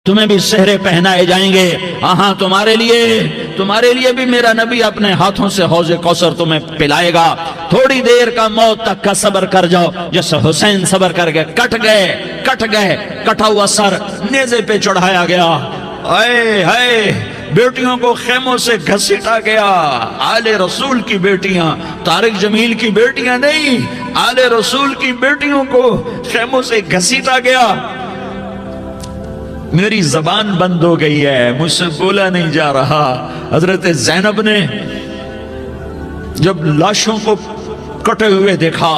تمہیں بھی سہرے پہنائے جائیں گے. ہاں تمہارے لیے بھی میرا نبی اپنے ہاتھوں سے حوض کوثر تمہیں پلائے گا. تھوڑی دیر کا موت تک کا صبر کر جاؤ. جیسے حسین صبر کر گئے, کٹ گئے, کٹا ہوا سر نیزے پہ چڑھایا گیا. اے بیٹیوں کو خیموں سے گھسیٹا گیا. آل رسول کی بیٹیاں, طارق جمیل کی بیٹیاں نہیں, آل رسول کی بیٹیوں کو خیموں سے گھسیٹا گیا. میری زبان بند ہو گئی ہے, مجھ سے بولا نہیں جا رہا. حضرت زینب نے جب لاشوں کو کٹے ہوئے دیکھا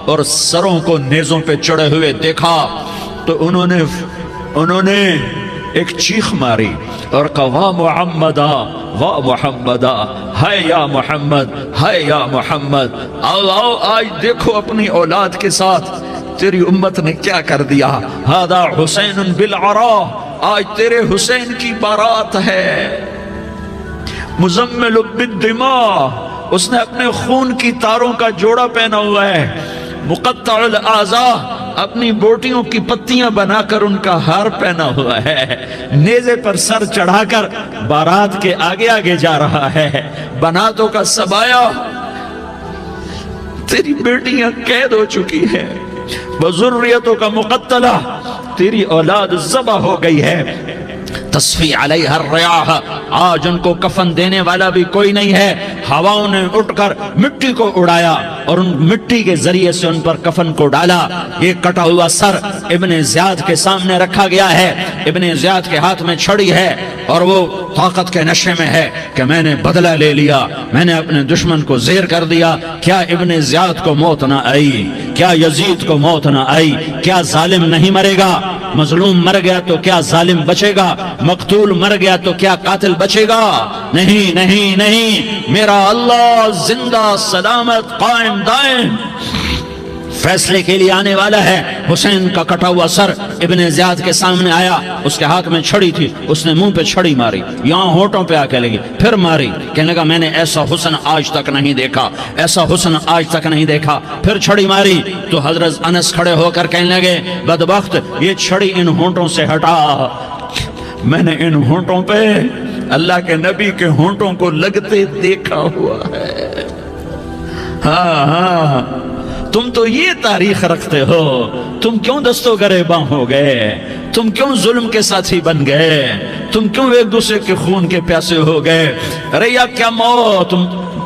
اور سروں کو نیزوں پہ چڑھے ہوئے دیکھا تو انہوں نے ایک چیخ ماری اور کہا واہ محمدہ, واہ محمدہ, ہائے یا محمد, ہائے یا محمد. آؤ آج دیکھو اپنی اولاد کے ساتھ تیری امت نے کیا کر دیا. ہذا حسین بالعراء, آج تیرے حسین کی بارات ہے. مزمل بالدماء, اس نے اپنے خون کی تاروں کا جوڑا پہنا ہوا ہے. مقطع الاعضاء, اپنی بوٹیوں کی پتیاں بنا کر ان کا ہار پہنا ہوا ہے. نیزے پر سر چڑھا کر بارات کے آگے آگے جا رہا ہے. بناتوں کا سبایا, تیری بیٹیاں قید ہو چکی ہے. وذریتوں کا مقتلہ, تیری اولاد ذبح ہو گئی ہے. تصفی علیہ الریاح, آج ان کو کفن دینے والا بھی کوئی نہیں ہے. ہواؤں نے اٹھ کر مٹی کو اڑایا اور ان مٹی کے ذریعے سے ان پر کفن کو ڈالا. یہ کٹا ہوا سر ابن زیاد کے سامنے رکھا گیا ہے. ابن زیاد کے ہاتھ میں چھڑی ہے اور وہ طاقت کے نشے میں ہے کہ میں نے بدلہ لے لیا, میں نے اپنے دشمن کو زیر کر دیا. کیا ابن زیاد کو موت نہ آئی؟ کیا یزید کو موت نہ آئی؟ کیا ظالم نہیں مرے گا؟ مظلوم مر گیا تو کیا ظالم بچے گا؟ مقتول مر گیا تو کیا قاتل بچے گا؟ نہیں نہیں نہیں, میرا اللہ زندہ سلامت قائم دائم فیصلے کے لیے آنے والا ہے. حسین کا کٹا ہوا سر ابن زیاد کے سامنے آیا, اس کے ہاتھ میں چھڑی تھی. اس نے منہ پہ چھڑی ماری, یہاں ہونٹوں پہ آ کے لگی, پھر ماری. کہنے لگا میں نے ایسا حسن آج تک نہیں دیکھا, ایسا حسن آج تک نہیں دیکھا. پھر چھڑی ماری تو حضرت انس کھڑے ہو کر کہنے لگے بدبخت, یہ چھڑی ان ہونٹوں سے ہٹا. میں نے ان ہونٹوں پہ اللہ کے نبی کے ہونٹوں کو لگتے دیکھا ہوا ہے. ہاں, تم تو یہ تاریخ رکھتے ہو. تم کیوں دستوں گریباں ہو گئے؟ تم کیوں ظلم کے ساتھی بن گئے؟ تم کیوں ایک دوسرے کے خون کے پیاسے ہو گئے؟ ارے یا کیا موت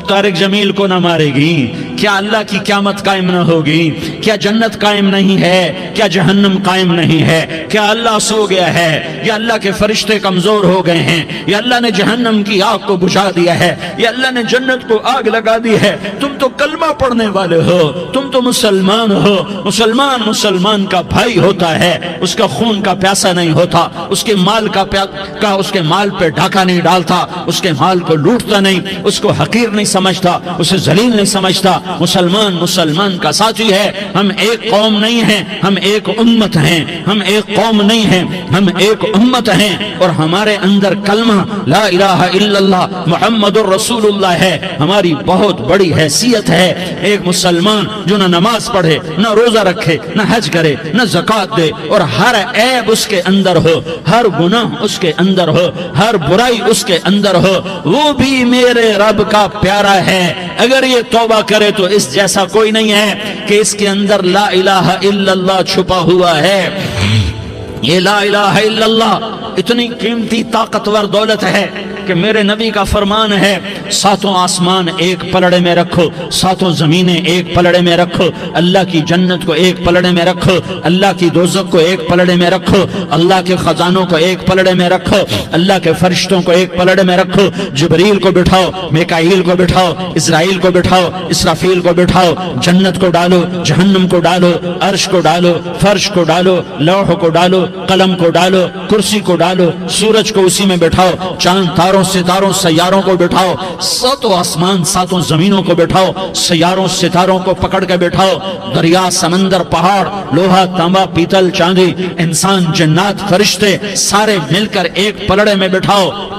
طارق جمیل کو نہ مارے گی؟ کیا اللہ کی قیامت قائم نہ ہوگی؟ کیا جنت قائم نہیں ہے؟ کیا جہنم قائم نہیں ہے؟ کیا اللہ سو گیا ہے؟ یا اللہ کے فرشتے کمزور ہو گئے ہیں؟ یا اللہ نے جہنم کی آگ کو بجھا دیا ہے؟ یا اللہ نے جنت کو آگ لگا دی ہے؟ تم تو کلمہ پڑھنے والے ہو, تم تو مسلمان ہو. مسلمان کا بھائی ہوتا ہے, اس کا خون کا پیاسا نہیں ہوتا, اس کے مال اس کے مال پہ ڈاکہ نہیں ڈالتا, اس کے مال کو لوٹتا نہیں, اس کو حقیر نہیں سمجھتا, اسے ذلیل نہیں سمجھتا. مسلمان کا ساتھی ہے. ہم ایک قوم نہیں ہیں, ہم ایک امت ہیں. ہم ایک قوم نہیں ہیں, ہم ایک امت ہیں. اور ہمارے اندر کلمہ لا الہ الا اللہ محمد الرسول اللہ ہے. ہماری بہت بڑی حیثیت ہے. ایک مسلمان جو نہ نماز پڑھے, نہ روزہ رکھے, نہ حج کرے, نہ زکوٰۃ دے, اور ہر عیب اس کے اندر ہو, ہر گناہ اس کے اندر ہو, ہر برائی اس کے اندر ہو, وہ بھی میرے رب کا پیارا ہے. اگر یہ توبہ کرے تو اس جیسا کوئی نہیں ہے کہ اس کے اندر لا الہ الا اللہ چھپا ہوا ہے. یہ لا الہ الا اللہ اتنی قیمتی طاقتور دولت ہے کہ میرے نبی کا فرمان ہے, ساتوں آسمان ایک پلڑے میں رکھو, ساتوں زمینیں ایک پلڑے میں رکھو, اللہ کی جنت کو ایک پلڑے میں رکھو, اللہ کی دوزخ کو ایک پلڑے میں رکھو, اللہ کے خزانوں کو ایک پلڑے میں رکھو, اللہ کے فرشتوں کو ایک پلڑے میں رکھو. جبریل کو بٹھاؤ, میکائیل کو بٹھاؤ, اسرائیل کو بٹھاؤ, اسرافیل کو بٹھاؤ. جنت کو ڈالو, جہنم کو ڈالو, عرش کو ڈالو, فرش کو ڈالو, لوح کو ڈالو, قلم کو ڈالو, کرسی کو ڈالو, سورج کو اسی میں بٹھاؤ, چاند تاروں ستاروں سیاروں کو بٹھاؤ, ساتوں آسمان ساتوں زمینوں کو بٹھاؤ, سیاروں ستاروں کو پکڑ کے بٹھاؤ, دریا سمندر پہاڑ لوہا تانبا پیتل چاندی انسان جنات فرشتے سارے مل کر ایک پلڑے میں بٹھاؤ.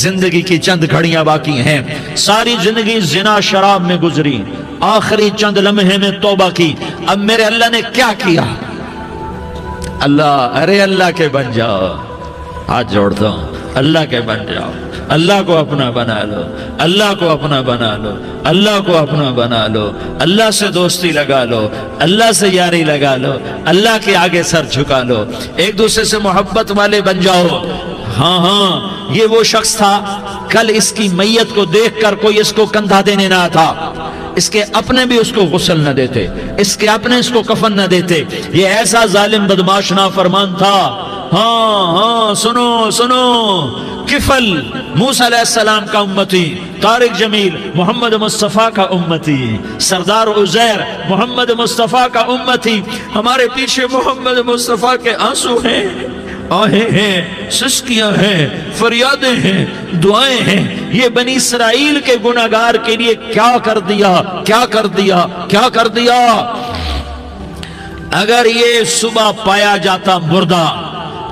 زندگی کی چند گھڑیاں باقی ہیں، ساری زندگی زنا شراب میں گزری، آخری چند لمحے میں توبہ کی، اب میرے اللہ نے کیا کیا؟ اللہ، ارے اللہ کے بن جاؤ، ہاتھ جوڑتا ہوں، اللہ کے بن جاؤ، اللہ کو اپنا بنا لو، اللہ کو اپنا بنا لو، اللہ کو اپنا بنا لو، اللہ سے دوستی لگا لو، اللہ سے یاری لگا لو، اللہ کے آگے سر جھکا لو، ایک دوسرے سے محبت والے بن جاؤ۔ ہاں ہاں، یہ وہ شخص تھا، کل اس کی میت کو دیکھ کر کوئی اس کو کندھا دینے نہ تھا، اس کے اپنے بھی اس کو غسل نہ دیتے، اس کے اپنے اس کو کفن نہ دیتے، یہ ایسا ظالم بدماش نافرمان تھا۔ ہاں ہاں، سنو سنو، کفل موسیٰ علیہ السلام کا امتی، طارق جمیل محمد مصطفیٰ کا امتی، سردار عزیر محمد مصطفیٰ کا امتی، ہمارے پیچھے محمد مصطفیٰ کے آنسو ہیں، آہیں ہیں، سسکیاں ہیں، فریادیں ہیں، دعائیں ہیں، یہ بنی اسرائیل کے گناہگار کے لیے کیا کر دیا، کیا کر دیا، کیا کر دیا۔ اگر یہ صبح پایا جاتا مردہ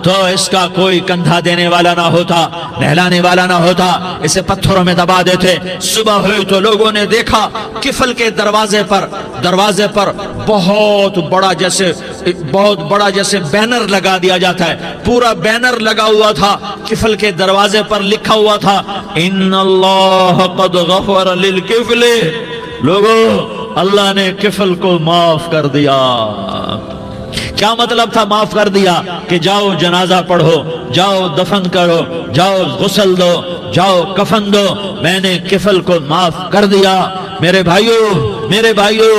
تو اس کا کوئی کندھا دینے والا نہ ہوتا، نہلانے والا نہ ہوتا، اسے پتھروں میں دبا دیتے۔ صبح ہوئی تو لوگوں نے دیکھا کفل کے دروازے پر بہت بڑا جیسے بینر لگا دیا جاتا ہے، پورا بینر لگا ہوا تھا، کفل کے دروازے پر لکھا ہوا تھا ان اللہ قد غفر للکفل، لوگوں اللہ نے کفل کو معاف کر دیا۔ کیا مطلب تھا معاف کر دیا؟ کہ جاؤ جنازہ پڑھو، جاؤ دفن کرو، جاؤ غسل دو، جاؤ کفن دو، میں نے کفل کو معاف کر دیا۔ میرے بھائیو،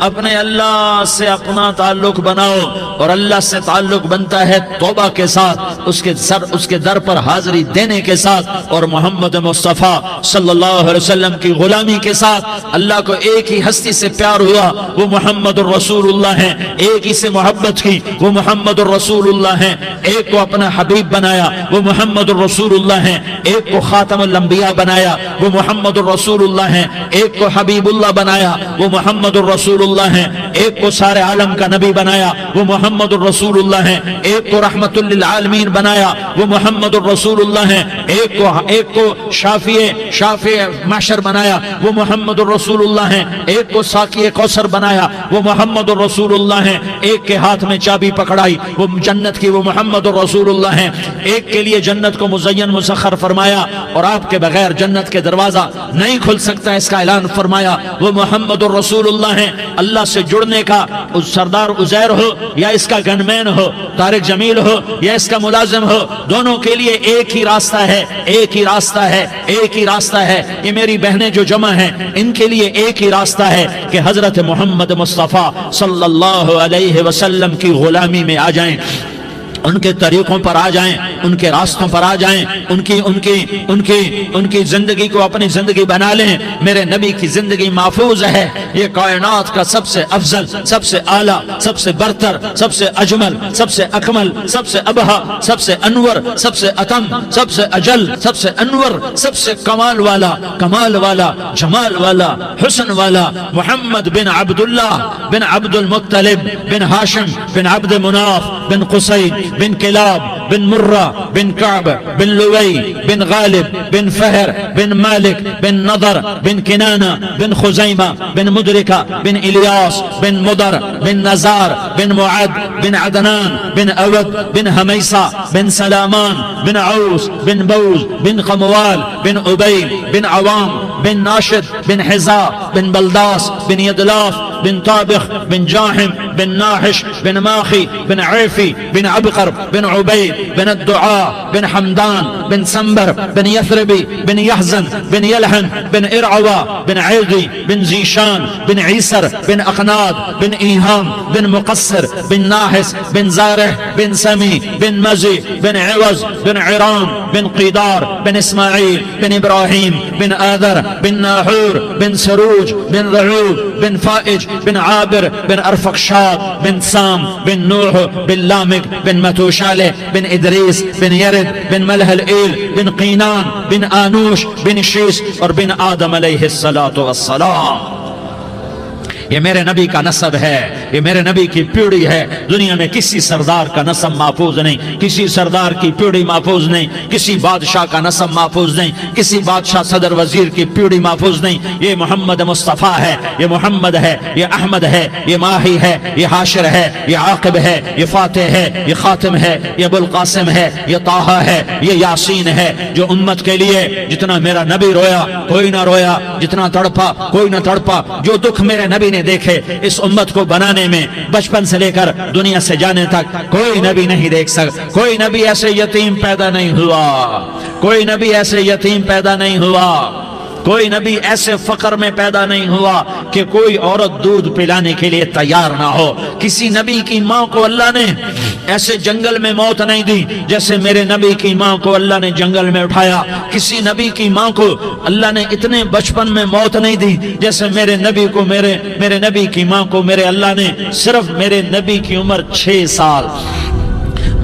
اپنے اللہ سے اپنا تعلق بناؤ، اور اللہ سے تعلق بنتا ہے توبہ کے ساتھ، اس کے در پر حاضری دینے کے ساتھ، اور محمد مصطفیٰ صلی اللہ علیہ وسلم کی غلامی کے ساتھ۔ اللہ کو ایک ہی ہستی سے پیار ہوا، وہ محمد الرسول اللہ ہیں، ایک ہی سے محبت کی، وہ محمد الرسول اللہ ہیں، ایک کو اپنا حبیب بنایا، وہ محمد الرسول اللہ ہیں، ایک کو خاتم الانبیاء بنایا، وہ محمد الرسول اللہ ہیں، ایک کو حبیب اللہ بنایا، وہ محمد الرسول اللہ ہیں، ایک کو سارے عالم کا نبی بنایا، وہ محمد الرسول اللہ ہیں، ایک کو رحمت للعالمین بنایا، وہ محمد الرسول اللہ ہیں، ایک کو شافع محشر بنایا، وہ محمد الرسول اللہ ہیں، ایک کو ساقی کوثر بنایا، وہ محمد الرسول اللہ ہیں، ایک کے ہاتھ میں چابی پکڑائی، وہ جنت کی، وہ محمد الرسول اللہ ہیں، ایک کے لیے جنت کو مزین مسخر فرمایا، اور آپ کے بغیر جنت کے دروازہ نہیں کھل سکتا، اس کا اعلان فرمایا، وہ محمد الرسول اللہ ہیں۔ اللہ سے جڑنے کا سردار عزیر ہو یا اس کا گنمین ہو، طارق جمیل ہو یا اس کا ملازم ہو، دونوں کے لیے ایک ہی راستہ ہے، ایک ہی راستہ ہے، ایک ہی راستہ ہے۔ یہ میری بہنیں جو جمع ہیں، ان کے لیے ایک ہی راستہ ہے کہ حضرت محمد مصطفیٰ صلی اللہ علیہ وسلم کی غلامی میں آ جائیں، ان کے طریقوں پر آ جائیں، ان کے راستوں پر آ جائیں، ان کی زندگی کو اپنی زندگی بنا لیں۔ میرے نبی کی زندگی محفوظ ہے، یہ کائنات کا سب سے افضل، سب سے اعلیٰ، سب سے برتر، سب سے اجمل، سب سے اکمل، سب سے ابہا، سب سے انور، سب سے اتم، سب سے اجل، سب سے انور، سب سے کمال والا، جمال والا، حسن والا، محمد بن عبداللہ بن عبد المطلب بن ہاشم بن عبد مناف بن قصی بن کلاب بن مرہ بن کعب بن لوی بن غالب بن فہر بن مالک بن نضر بن کنانہ بن خزیمہ بن مدرکہ بن الیاس بن مدر بن نزار بن معد بن عدنان بن اود بن حمیسہ بن سلامان بن عوس بن بوز بن قموال بن عبیل بن عوام بن ناشد بن حزا بن بلداس بن یدلاف بن طابخ بن جاحم بن ناحش بن ماخی بن عیفی بن عبقر بن عبید بن الدعاء بن حمدان بن سنبر بن یثربی بن یحزن بن یلحن بن ارعوا بن عیدی بن زیشان بن عیسر بن اقناد بن ایہام بن مقصر بن ناحس بن زارح بن سمی بن مزی بن عوض بن عرام بن قیدار بن اسماعیل بن ابراہیم بن آذر بن ناحور بن سروج بن رعوب بن فائج بن عابر بن ارفقشاد بن سام بن نوح بن لامک بن متوشالہ بن ادریس بن یرد بن ملح الایل بن قینان بن آنوش بن شیس اور بن آدم علیہ السلام۔ یہ میرے نبی کا نسب ہے، یہ میرے نبی کی پیڑھی ہے. دنیا میں کسی سردار کا نسب محفوظ نہیں, کسی سردار کی پیڑھی محفوظ نہیں, کسی بادشاہ کا نسب محفوظ نہیں, کسی بادشاہ صدر وزیر کی پیڑھی محفوظ نہیں. یہ محمد مصطفیٰ ہے, یہ محمد ہے, یہ احمد ہے, یہ ماہی ہے, یہ حاشر ہے, یہ عاقب ہے, یہ فاتح ہے, یہ خاتم ہے, یہ ابو القاسم ہے, یہ طٰہٰ ہے, یہ یاسین ہے. جو امت کے لیے جتنا میرا نبی رویا کوئی نہ رویا, جتنا تڑپا کوئی نہ تڑپا, جو دکھ میرے نبی نے دیکھے اس امت کو بنانے میں بچپن سے لے کر دنیا سے جانے تک کوئی نبی نہیں دیکھ سکتا. کوئی نبی ایسے یتیم پیدا نہیں ہوا, کوئی نبی ایسے یتیم پیدا نہیں ہوا, کوئی نبی ایسے فقر میں پیدا نہیں ہوا کہ کوئی عورت دودھ پلانے کے لیے تیار نہ ہو. کسی نبی کی ماں کو اللہ نے ایسے جنگل میں موت نہیں دی جیسے میرے نبی کی ماں کو اللہ نے جنگل میں اٹھایا. کسی نبی کی ماں کو اللہ نے اتنے بچپن میں موت نہیں دی جیسے میرے نبی کو میرے نبی کی ماں کو میرے اللہ نے صرف میرے نبی کی عمر 6 سال,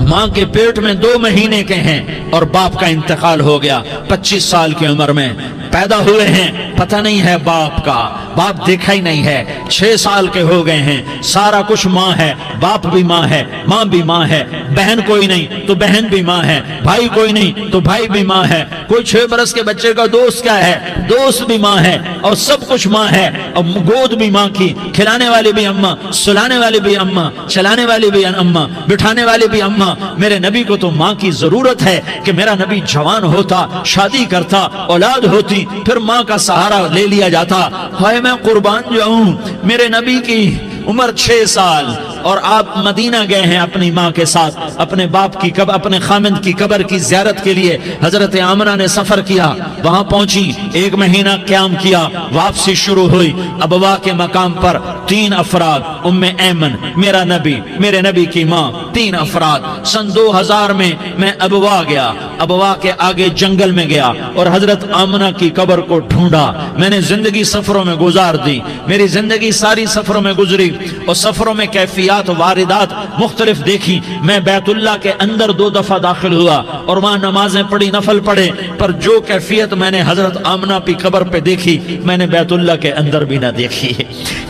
ماں کے پیٹ میں 2 مہینے کے ہیں اور باپ کا انتقال ہو گیا 25 سال کی عمر میں. پیدا ہوئے ہیں, پتہ نہیں ہے باپ کا, باپ دیکھا ہی نہیں ہے. 6 سال کے ہو گئے ہیں, سارا کچھ ماں ہے, باپ بھی ماں ہے, ماں بھی ماں ہے, بہن کوئی نہیں تو بہن بھی ماں ہے, بھائی کوئی نہیں تو بھائی بھی ماں ہے, کوئی 6 برس کے بچے کا دوست کیا ہے, دوست بھی ماں ہے, اور سب کچھ ماں ہے. اور گود بھی ماں کی, کھلانے والی بھی اماں, سلانے والی بھی اماں, چلانے والی بھی اماں, بٹھانے والی بھی اماں. میرے نبی کو تو ماں کی ضرورت ہے کہ میرا نبی جوان ہوتا, شادی کرتا, اولاد ہوتی, پھر ماں کا سہارا لے لیا جاتا. ہائے میں قربان جاؤں, میرے نبی کی عمر 6 سال اور آپ مدینہ گئے ہیں اپنی ماں کے ساتھ, اپنے باپ کی اپنے خامند کی قبر کی زیارت کے لیے حضرت آمنہ نے سفر کیا, وہاں پہنچی, 1 مہینہ قیام کیا, واپسی شروع ہوئی. ابوا کے مقام پر 3 افراد, ام ایمن, میرا نبی, میرے نبی کی ماں, 3 افراد. سن 2000 میں ابوا گیا, ابوا کے آگے جنگل میں گیا اور حضرت آمنہ کی قبر کو ڈھونڈا. میں نے زندگی سفروں میں گزار دی, میری زندگی ساری سفروں میں گزری اور سفروں میں کیفیات واردات مختلف دیکھی. میں بیت اللہ کے اندر 2 دفعہ داخل ہوا اور وہاں نمازیں پڑھی, نفل پڑھے, پر جو کیفیت میں نے حضرت آمنہ کی قبر پہ دیکھی میں نے بیت اللہ کے اندر بھی نہ دیکھی.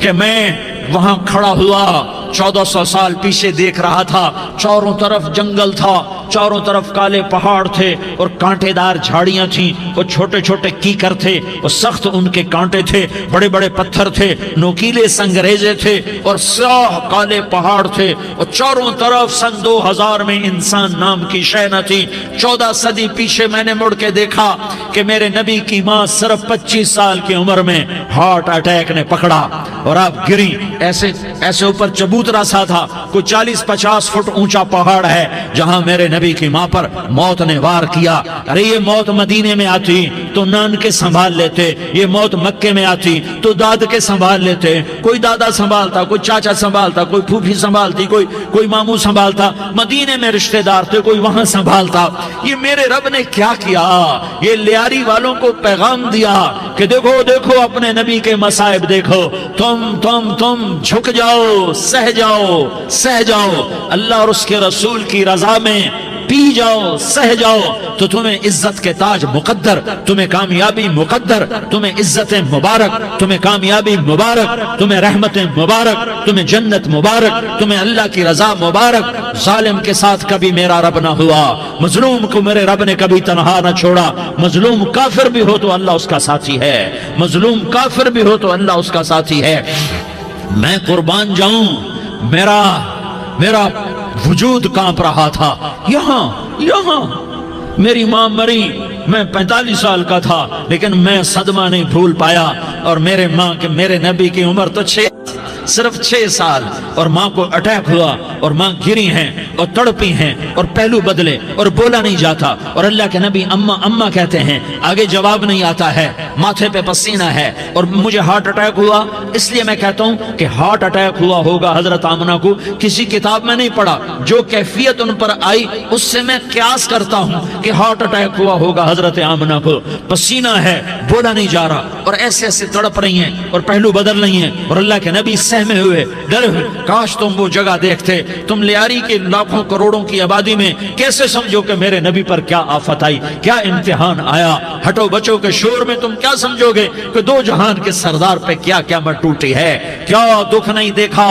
کہ میں وہاں کھڑا ہوا 1400 سال پیچھے دیکھ رہا تھا, چاروں طرف جنگل تھا, چاروں طرف کالے پہاڑ تھے اور کانٹے دار جھاڑیاں تھیں, وہ چھوٹے چھوٹے کیکر تھے, وہ سخت ان کے کانٹے تھے, بڑے بڑے پتھر تھے, نوکیلے سنگریزے تھے اور سیاہ کالے پہاڑ تھے, اور چاروں طرف سن 2000 میں انسان نام کی شے نہ تھی. 14 صدی پیچھے میں نے مڑ کے دیکھا کہ میرے نبی کی ماں صرف 25 سال کی عمر میں ہارٹ اٹیک نے پکڑا اور آپ گری. ایسے اوپر چبوترا سا تھا, کوئی 40-50 فٹ اونچا پہاڑ ہے جہاں میرے نبی کی ماں پر موت نے وار کیا. ارے یہ موت مدینے میں آتی تو نان کے سنبھال لیتے, یہ موت مکے میں آتی تو داد کے سنبھال لیتے, کوئی دادا سنبھالتا, کوئی چاچا سنبھالتا, کوئی پھوپھی سنبھالتی, کوئی ماموں سنبھالتا. مدینے میں رشتہ دار تھے, کوئی وہاں سنبھالتا. یہ میرے رب نے کیا کیا, یہ لیاری والوں کو پیغام دیا کہ دیکھو دیکھو اپنے نبی کے مصائب دیکھو, تم جھک جاؤ, سہ جاؤ, اللہ اور اس کے رسول کی رضا میں پی جاؤ, سہ جاؤ, تو تمہیں عزت کے تاج مقدر, تمہیں کامیابی مقدر, تمہیں عزت مبارک, تمہیں کامیابی مبارک, تمہیں رحمت مبارک, تمہیں جنت مبارک, تمہیں اللہ کی رضا مبارک. ظالم کے ساتھ کبھی میرا رب نہ ہوا, مظلوم کو میرے رب نے کبھی تنہا نہ چھوڑا. مظلوم کافر بھی ہو تو اللہ اس کا ساتھی ہے, مظلوم کافر بھی ہو تو اللہ اس کا ساتھی ہے. میں قربان جاؤں, میرا وجود کانپ رہا تھا. یہاں میری ماں مری, میں 45 سال کا تھا, لیکن میں صدمہ نہیں بھول پایا. اور میرے نبی کی عمر تو صرف 6 سال, اور ماں کو اٹیک ہوا اور ماں گری ہیں اور تڑپی ہیں اور پہلو بدلے اور بولا نہیں جاتا, اور اللہ کے نبی اماں کہتے ہیں, آگے جواب نہیں آتا ہے, ماتھے پہ پسینہ ہے, اور مجھے ہارٹ اٹیک ہوا. اس لیے میں کہتا ہوں کہ ہارٹ اٹیک ہوا ہوگا حضرت آمنہ کو, کسی کتاب میں نہیں پڑھا, جو کیفیت ان پر آئی اس سے میں قیاس کرتا ہوں کہ ہارٹ اٹیک ہوا ہوگا حضرت آمنہ کو. پسینہ ہے, بولا نہیں جا رہا, اور ایسے تڑپ رہی ہیں اور پہلو بدل رہی ہیں, اور اللہ کے نبی سہمے ہوئے, ڈرے ہوئے. کاش تم وہ جگہ دیکھتے, تم لیاری کے لاکھوں کروڑوں کی آبادی میں کیسے سمجھو کہ میرے نبی پر کیا آفت آئی, کیا امتحان آیا. ہٹو بچوں کے شور میں تم کیا سمجھو گے کہ 2 جہان کے سردار پہ کیا قیامت ٹوٹی ہے, کیا دکھ نہیں دیکھا,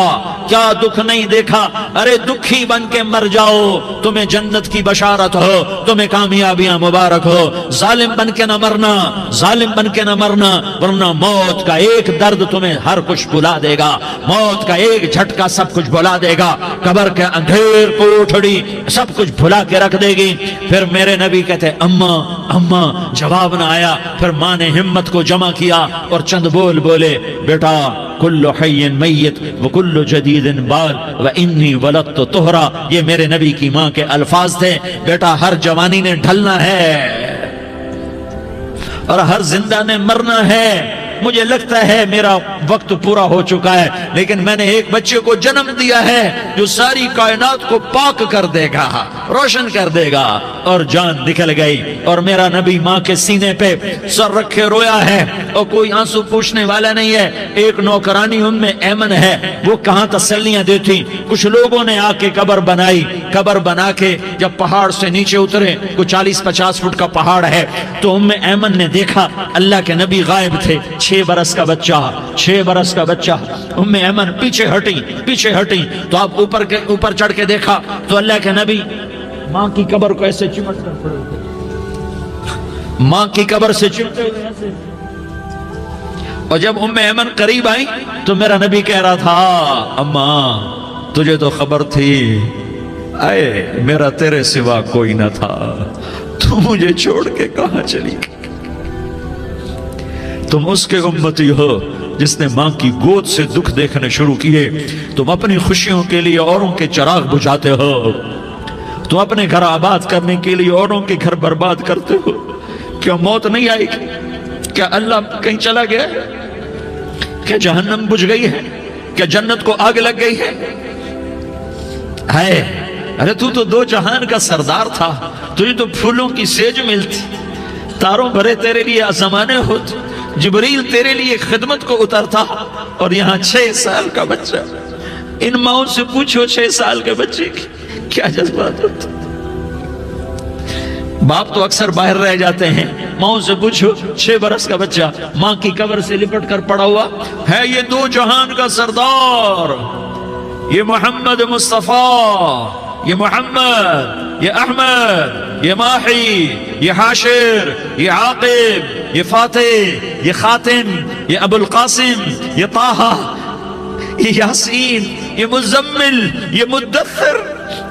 کیا دکھ نہیں دیکھا؟ ارے دکھی بن کے مر جاؤ، تمہیں جنت کی بشارت ہو، تمہیں کامیابیاں مبارک ہو۔ ظالم بن کے نہ مرنا، ظالم بن کے نہ مرنا، ورنہ موت کا ایک درد تمہیں ہر کچھ بھلا دے گا، موت کا ایک جھٹکا سب کچھ بھلا دے گا، قبر کے اندھیر کوٹھڑی سب کچھ بھلا کے رکھ دے گی۔ پھر میرے نبی کہتے اماں اماں، جواب نہ آیا۔ پھر ماں نے ہمت کو جمع کیا اور چند بول بولے، بیٹا کل حی میت وکل جدید بال وانی ولدت طہرا، یہ میرے نبی کی ماں کے الفاظ تھے۔ بیٹا ہر جوانی نے ڈھلنا ہے اور ہر زندہ نے مرنا ہے۔ مجھے لگتا ہے میرا وقت پورا ہو چکا ہے، لیکن میں نے ایک بچے کو جنم دیا ہے جو ساری کائنات کو پاک کر دے گا، روشن کر دے گا۔ اور جان نکل گئی، اور میرا نبی ماں کے سینے پہ سر رکھے رویا ہے، اور کوئی آنسو پوچھنے والا نہیں ہے۔ ایک نوکرانی ام ایمن ہے، وہ کہاں تسلیاں دیتی۔ کچھ لوگوں نے آ کے قبر بنائی، قبر بنا کے جب پہاڑ سے نیچے اترے، کوئی 40-50 فٹ کا پہاڑ ہے، تو ام ایمن نے دیکھا اللہ کے نبی غائب تھے، 6 برس کا بچہ، 6 برس کا بچہ۔ ام ایمن پیچھے ہٹی تو آپ اوپر چڑھ کے دیکھا تو اللہ کے نبی ماں کی قبر کو ایسے چمٹ کر پڑے ہوئے، ماں کی قبر سے چمٹے ہوئے ایسے۔ اور جب ام ایمن قریب آئی تو میرا نبی کہہ رہا تھا اماں تجھے تو خبر تھی، اے میرا تیرے سوا کوئی نہ تھا، تو مجھے چھوڑ کے کہاں چلی گئی؟ تم اس کے امتی ہو جس نے ماں کی گود سے دکھ دیکھنے شروع کیے۔ تم اپنی خوشیوں کے لیے اوروں کے چراغ بجھاتے ہو، تم اپنے گھر آباد کرنے کے لیے اوروں کے گھر برباد کرتے ہو۔ کیا موت نہیں آئے گی؟ کیا اللہ کہیں چلا گیا ہے؟ کیا جہنم بجھ گئی ہے؟ کیا جنت کو آگ لگ گئی ہے؟ ارے تو 2 جہان کا سردار تھا، تجھے تو پھولوں کی سیج ملتی، تاروں بھرے تیرے لیے آسمانے ہوتے، جبریل تیرے لیے خدمت کو اترتا، اور یہاں 6 سال کا بچہ۔ ان ماؤں سے پوچھو 6 سال کے بچے کی کیا جذبات ہوتے۔ باپ تو اکثر باہر رہ جاتے ہیں، ماؤں سے پوچھو 6 برس کا بچہ ماں کی قبر سے لپٹ کر پڑا ہوا ہے۔ یہ 2 جہان کا سردار، یہ محمد مصطفیٰ، یہ محمد، یہ احمد، یہ ماحی، یہ حاشر، یہ عاقب، یہ فاتح، یہ خاتم، یہ ابو القاسم، یہ طٰہٰ، یہ یاسین، یہ مزمل، یہ مدثر،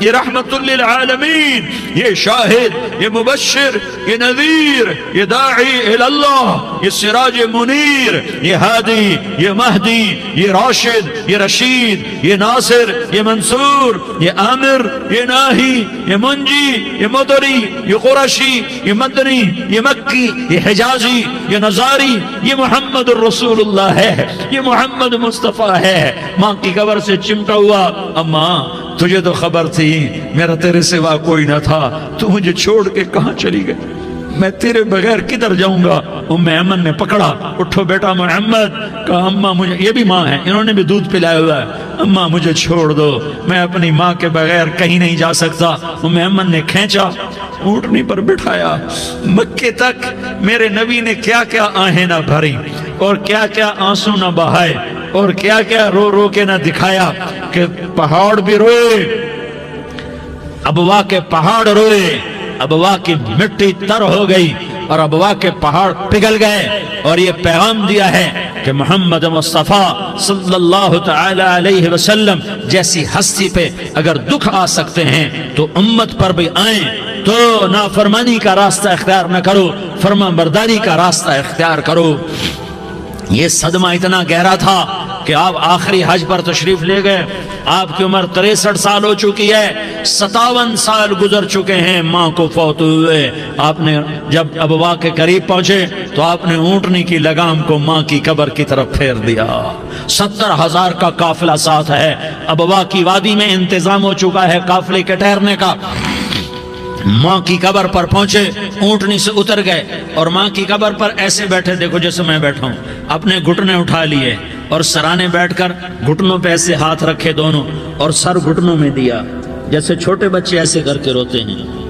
یہ رحمت للعالمین، یہ شاہد، یہ مبشر، یہ نذیر، یہ داعی اللہ، یہ سراج منیر، یہ ہادی، یہ مہدی، یہ راشد، یہ رشید، یہ ناصر، یہ منصور، یہ عامر، یہ ناہی، یہ منجی، یہ مدری، یہ قرشی، یہ مدنی، یہ مکی، یہ حجازی، یہ نظاری، یہ محمد الرسول اللہ ہے، یہ محمد مصطفیٰ ہے۔ ماں کی قبر سے چمٹا ہوا، اماں تجھے تو خبر تھی میرا تیرے سوا کوئی نہ تھا، تو مجھے چھوڑ کے کہاں چلی گئی؟ میں تیرے بغیر کدھر جاؤں گا؟ ام ایمن نے پکڑا، اٹھو بیٹا محمد، کہا اماں مجھے، یہ بھی ماں ہے، انہوں نے بھی دودھ پلایا ہوا ہے، اماں مجھے چھوڑ دو، میں اپنی ماں کے بغیر کہیں نہیں جا سکتا۔ ام ایمن نے کھینچا، اونٹنی پر بٹھایا، مکے تک میرے نبی نے کیا کیا آہیں نہ بھری، اور کیا کیا آنسو نہ بہائے، اور کیا کیا رو رو کے نہ دکھایا کہ پہاڑ بھی روئے، ابوا کے پہاڑ روئے، ابوا کی مٹی تر ہو گئی اور ابوا کے پہاڑ پگھل گئے، اور یہ پیغام دیا ہے کہ محمد مصطفیٰ صلی اللہ تعالی علیہ وسلم جیسی ہستی پہ اگر دکھ آ سکتے ہیں تو امت پر بھی آئیں، تو نافرمانی کا راستہ اختیار نہ کرو، فرما برداری کا راستہ اختیار کرو۔ یہ صدمہ اتنا گہرا تھا کہ آپ آخری حج پر تشریف لے گئے، آپ کی عمر 63 سال ہو چکی ہے، 57 سال گزر چکے ہیں ماں کو فوت ہوئے۔ آپ نے جب ابوا کے قریب پہنچے تو آپ نے اونٹنی کی لگام کو ماں کی قبر کی طرف پھیر دیا۔ 70,000 کا قافلہ ساتھ ہے، ابوا کی وادی میں انتظام ہو چکا ہے قافلے کے ٹھہرنے کا۔ ماں کی قبر پر پہنچے، اونٹنی سے اتر گئے اور ماں کی قبر پر ایسے بیٹھے، دیکھو جیسے میں بیٹھا ہوں، اپنے گھٹنے اٹھا لیے اور سرانے بیٹھ کر گھٹنوں پہ ایسے ہاتھ رکھے دونوں، اور سر گھٹنوں میں دیا، جیسے چھوٹے بچے ایسے کر کے روتے ہیں۔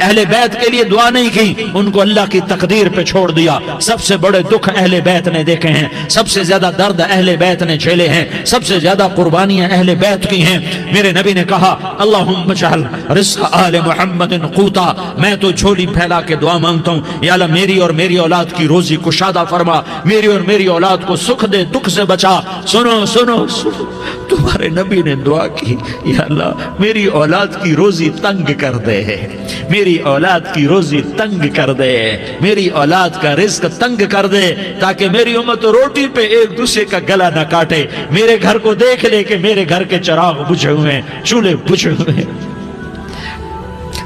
اہل بیت کے لیے دعا نہیں کی, ان کو اللہ کی تقدیر پہ چھوڑ دیا. سب سے بڑے دکھ اہل بیت نے دیکھے ہیں, سب سے زیادہ درد اہل بیت نے جھیلے ہیں, سب سے زیادہ قربانیاں اہل بیت کی ہیں. میرے نبی نے کہا اللہم اجعل رزق آل محمد قوتا, میں تو جھولی پھیلا کے دعا مانگتا ہوں, یا اللہ میری اور میری اولاد کی روزی کشادہ فرما, میری اور میری اولاد کو سکھ دے, دکھ سے بچا. سنو سنو سنو, تمہارے نبی نے دعا کی, یا اللہ میری اولاد کی روزی تنگ کر دے, میری اولاد کی روزی تنگ کر دے, میری اولاد کا رزق تنگ کر دے, تاکہ میری امت روٹی پہ ایک دوسرے کا گلا نہ کاٹے, میرے گھر کو دیکھ لے کہ میرے گھر کے چراغ بجھے ہوئے ہیں, چولہے بجھے ہوئے ہیں.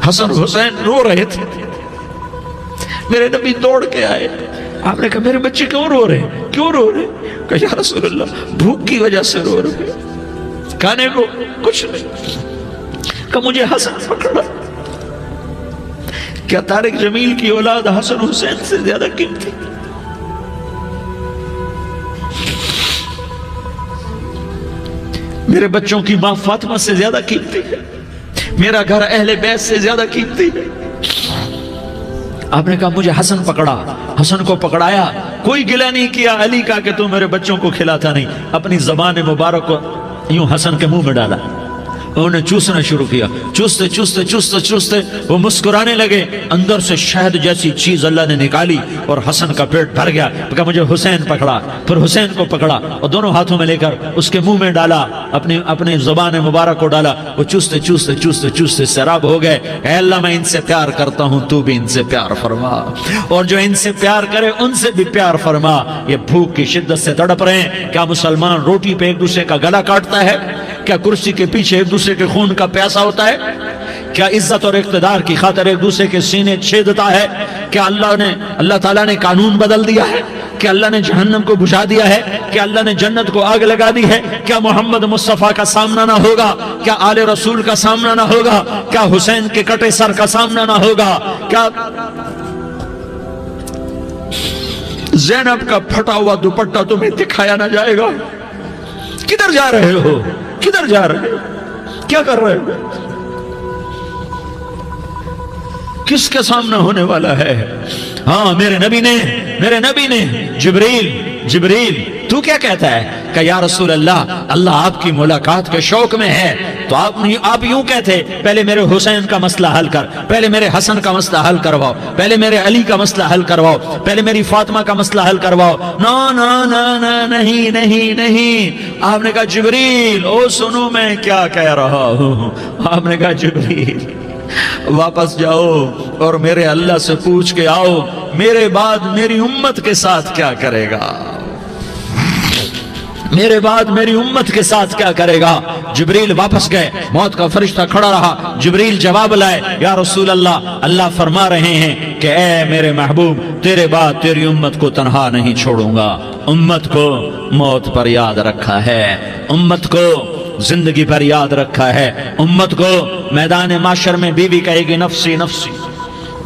حسن حسین رو رہے تھے, میرے نبی دوڑ کے آئے. آپ نے کہا میرے بچے کیوں رو رہے ہیں, کیوں رو رہے ہیں؟ کہا یا رسول اللہ بھوک کی وجہ سے رو رہے ہیں, کھانے کو کچھ نہیں. کہا مجھے حسن پکڑا. کیا طارق جمیل کی اولاد حسن حسین سے زیادہ قیمتی؟ میرے بچوں کی ماں فاطمہ سے زیادہ قیمتی ہے, میرا گھر اہل بیت سے زیادہ قیمتی ہے. آپ نے کہا مجھے حسن پکڑا, حسن کو پکڑایا, کوئی گلہ نہیں کیا علی کا کہ تم میرے بچوں کو کھلاتا نہیں, اپنی زبان مبارک کو یوں حسن کے منہ میں ڈالا, انہوں نے چوسنا شروع کیا. چوستے چوستے چوستے چوستے وہ مسکرانے لگے, اندر سے شہد جیسی چیز اللہ نے نکالی اور حسن کا پیٹ بھر گیا. کہا مجھے حسین پکڑا, پھر حسین کو پکڑا اور دونوں ہاتھوں میں لے کر اس کے منہ میں ڈالا, اپنی زبان مبارک کو ڈالا. وہ چوستے چوستے چوستے چوستے سیراب ہو گئے. اے اللہ میں ان سے پیار کرتا ہوں, تو بھی ان سے پیار فرما, اور جو ان سے پیار کرے ان سے بھی پیار فرما. یہ بھوک کی شدت سے تڑپ رہے ہیں. کیا مسلمان روٹی پہ ایک دوسرے کا گلا کاٹتا ہے؟ کیا کرسی کے پیچھے ایک دوسرے کے خون کا پیاسا ہوتا ہے؟ کیا عزت اور اقتدار کی خاطر ایک دوسرے کے سینے چھیدتا ہے؟ کیا اللہ تعالیٰ نے قانون بدل دیا ہے؟ کیا اللہ نے جہنم کو بجھا دیا ہے؟ کیا اللہ نے جنت کو آگ لگا دی ہے؟ کیا محمد مصطفیٰ کا سامنا نہ ہوگا؟ کیا آل رسول کا سامنا نہ ہوگا؟ کیا حسین کے کٹے سر کا سامنا نہ ہوگا؟ کیا زینب کا پھٹا ہوا دوپٹہ تمہیں دکھایا نہ جائے گا؟ کدھر جا رہے ہو؟ کدھر جا رہے ہو؟ کیا کر رہے ہو؟ کس کے سامنے ہونے والا ہے؟ ہاں میرے نبی نے جبریل تو کیا کہتا ہے کہ یا رسول اللہ آپ کی ملاقات کے شوق میں ہے, تو آپ یوں کہتے پہلے میرے حسین کا مسئلہ حل کر, پہلے میرے حسن کا مسئلہ حل کرواؤ, پہلے میرے علی کا مسئلہ حل کرواؤ, پہلے میری فاطمہ کا مسئلہ حل کرواؤ. نہیں. آپ نے کہا جبریل او سنو میں کیا کہہ رہا ہوں. آپ نے کہا جبریل واپس جاؤ اور میرے اللہ سے پوچھ کے آؤ میرے بعد میری امت کے ساتھ کیا کرے گا, میرے بعد میری امت کے ساتھ کیا کرے گا. جبریل واپس گئے, موت کا فرشتہ کھڑا رہا. جبریل جواب لائے, یا رسول اللہ فرما رہے ہیں کہ اے میرے محبوب تیرے بعد تیری امت کو تنہا نہیں چھوڑوں گا. امت کو موت پر یاد رکھا ہے, امت کو زندگی پر یاد رکھا ہے, امت کو میدان معاشر میں بیوی کہے گی نفسی نفسی,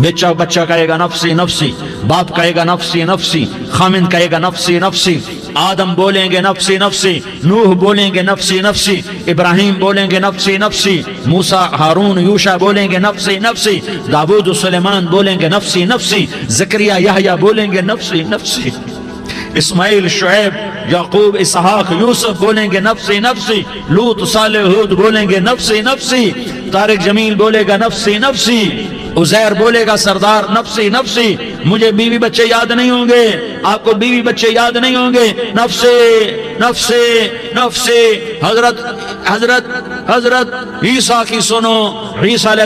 بچہ کہے گا نفسی نفسی, باپ کہے گا نفسی نفسی, خامند کہے گا نفسی نفسی, آدم بولیں گے نفسی نفسی, نوح بولیں گے نفسی نفسی, ابراہیم بولیں گے نفسی نفسی, موسیٰ ہارون یوشع بولیں گے نفسی نفسی, داؤد سلیمان بولیں گے نفسی نفسی, زکریا یحییٰ بولیں گے نفسی نفسی, اسماعیل شعیب یعقوب اسحاق یوسف بولیں گے نفسی نفسی, لوط صالح ہود بولیں گے نفسی نفسی, طارق جمیل بولے گا نفسی نفسی, عزیر بولے گا سردار نفسی نفسی. مجھے بیوی بچے یاد نہیں ہوں گے, آپ کو بیوی بچے یاد نہیں ہوں گے, نفسی نفسی نفسی. حضرت عیسیٰ کی سنو, عیسیٰ علیہ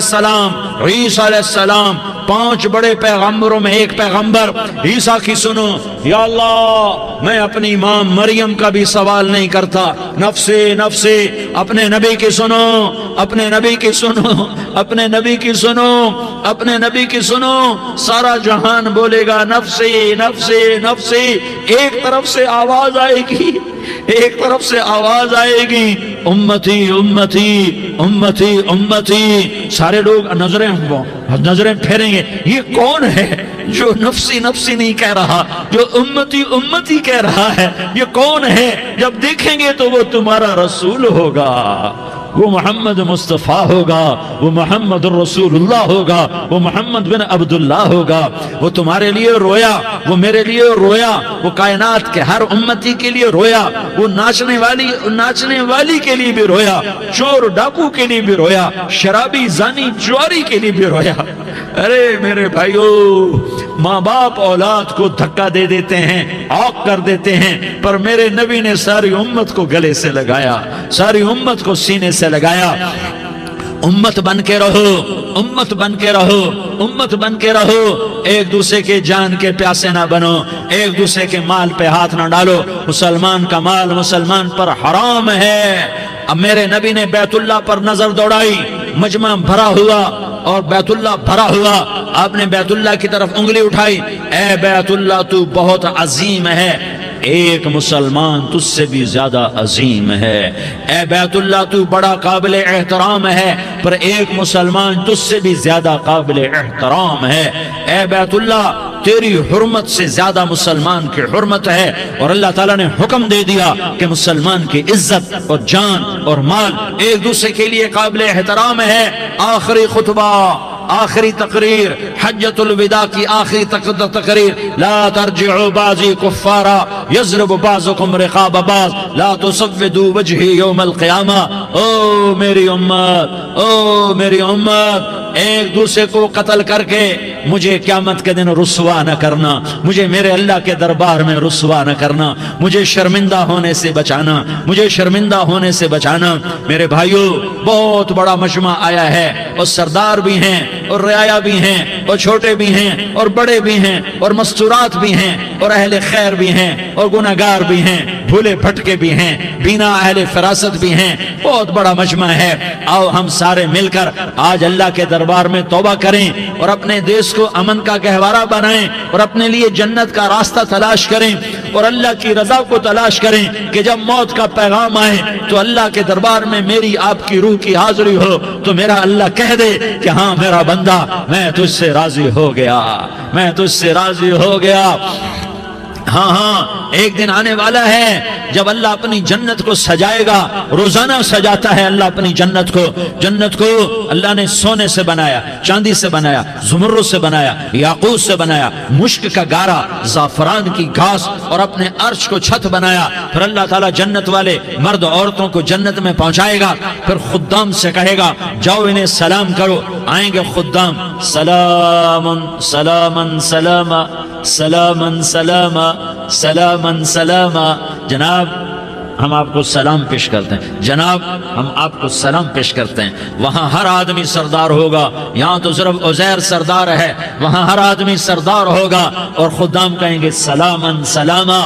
السلام 5 بڑے پیغمبروں میں ایک پیغمبر عیسیٰ کی سنو. یا اللہ میں اپنی ماں مریم کا بھی سوال نہیں کرتا, نفسی نفسی. اپنے نبی کی سنو, اپنے نبی کی سنو, اپنے نبی کی سنو, اپنے نبی کی سنو. سارا جہان بولے گا نفسی نفسی نفسی. ایک طرف سے آواز آئے گی, ایک طرف سے آواز آئے گی امتی امتی امتی امتی. سارے لوگ نظریں پھیریں گے, یہ کون ہے جو نفسی نفسی نہیں کہہ رہا, جو امتی امتی کہہ رہا ہے؟ یہ کون ہے؟ جب دیکھیں گے تو وہ تمہارا رسول ہوگا. وہ محمد مصطفیٰ ہوگا، وہ محمد رسولullah ہوگا، وہ محمد بن عبداللہ ہوگا۔ وہ تمہارے لیے رویا، وہ میرے لیے رویا، وہ کائنات کے ہر امتی کے لیے رویا، وہ ناچنے والی کے لیے بھی رویا، چور ڈاکو کے لیے بھی رویا، شرابی زانی جواری کے لیے بھی رویا۔ ارے میرے بھائیو، ماں باپ اولاد کو دھکا دے دیتے ہیں، عوق کر دیتے ہیں، پر میرے نبی نے ساری امت کو گلے سے لگایا، ساری امت کو سینے سے لگایا۔ امت بن کے رہو، امت بن کے رہو، امت بن کے رہو، ایک دوسرے کے جان کے پیاسے نہ بنو، ایک دوسرے کے مال پہ ہاتھ نہ ڈالو۔ مسلمان کا مال مسلمان پر حرام ہے۔ اب میرے نبی نے بیت اللہ پر نظر دوڑائی، مجمع بھرا ہوا اور بیت اللہ بھرا ہوا، آپ نے بیت اللہ کی طرف انگلی اٹھائی، اے بیت اللہ تو بہت عظیم ہے، ایک مسلمان تجھ سے بھی زیادہ عظیم ہے۔ اے بیت اللہ تو بڑا قابل احترام ہے، پر ایک مسلمان تجھ سے بھی زیادہ قابل احترام ہے۔ اے بیت اللہ تیری حرمت سے زیادہ مسلمان کی حرمت ہے، اور اللہ تعالیٰ نے حکم دے دیا کہ مسلمان کی عزت اور جان اور مال ایک دوسرے کے لیے قابل احترام ہے۔ آخری خطبہ، آخری تقریر، حجۃ الوداع کی آخری تقریر، لا ترجعوا بعضی کفارا یضرب بعضکم رقاب بعض لا تسودوا وجہی یوم القیامہ۔ او میری امت، او میری امت، ایک دوسرے کو قتل کر کے مجھے قیامت کے دن رسوا نہ کرنا، مجھے میرے اللہ کے دربار میں رسوا نہ کرنا، مجھے شرمندہ ہونے سے بچانا، مجھے شرمندہ ہونے سے بچانا۔ میرے بھائیو، بہت بڑا مجمع آیا ہے، اور سردار بھی ہیں اور رعایا بھی ہیں اور چھوٹے بھی ہیں اور بڑے بھی ہیں اور مستورات بھی ہیں اور اہل خیر بھی ہیں اور گناہگار بھی ہیں، بھولے بھٹکے بھی ہیں، بینا اہل فراست بھی ہیں، بہت بڑا مجمع ہے۔ آؤ ہم سارے مل کر آج اللہ کے دربار میں توبہ کریں اور اپنے دیش کو امن کا گہوارہ بنائیں اور اپنے لیے جنت کا راستہ تلاش کریں اور اللہ کی رضا کو تلاش کریں کہ جب موت کا پیغام آئے تو اللہ کے دربار میں میری آپ کی روح کی حاضری ہو تو میرا اللہ کہہ دے کہ ہاں میرا بندہ، میں تجھ سے راضی ہو گیا، میں تجھ سے راضی ہو گیا۔ ہاں ہاں، ایک دن آنے والا ہے جب اللہ اپنی جنت کو سجائے گا، روزانہ سجاتا ہے اللہ اپنی جنت کو۔ جنت کو اللہ نے سونے سے بنایا، چاندی سے بنایا، زمرد سے بنایا، یاقوت سے بنایا، مشک کا گارا، زعفران کی گھاس اور اپنے عرش کو چھت بنایا۔ پھر اللہ تعالیٰ جنت والے مرد عورتوں کو جنت میں پہنچائے گا، پھر خدام سے کہے گا جاؤ انہیں سلام کرو۔ آئیں گے خدام، سلامن سلامن سلاما سلامن سلاما سلامن سلاما۔ جناب ہم آپ کو سلام پیش کرتے ہیں، جناب ہم آپ کو سلام پیش کرتے ہیں۔ وہاں ہر آدمی سردار ہوگا، یہاں تو صرف عزیر سردار ہے، وہاں ہر آدمی سردار ہوگا، اور خدام کہیں گے سلامن سلاما،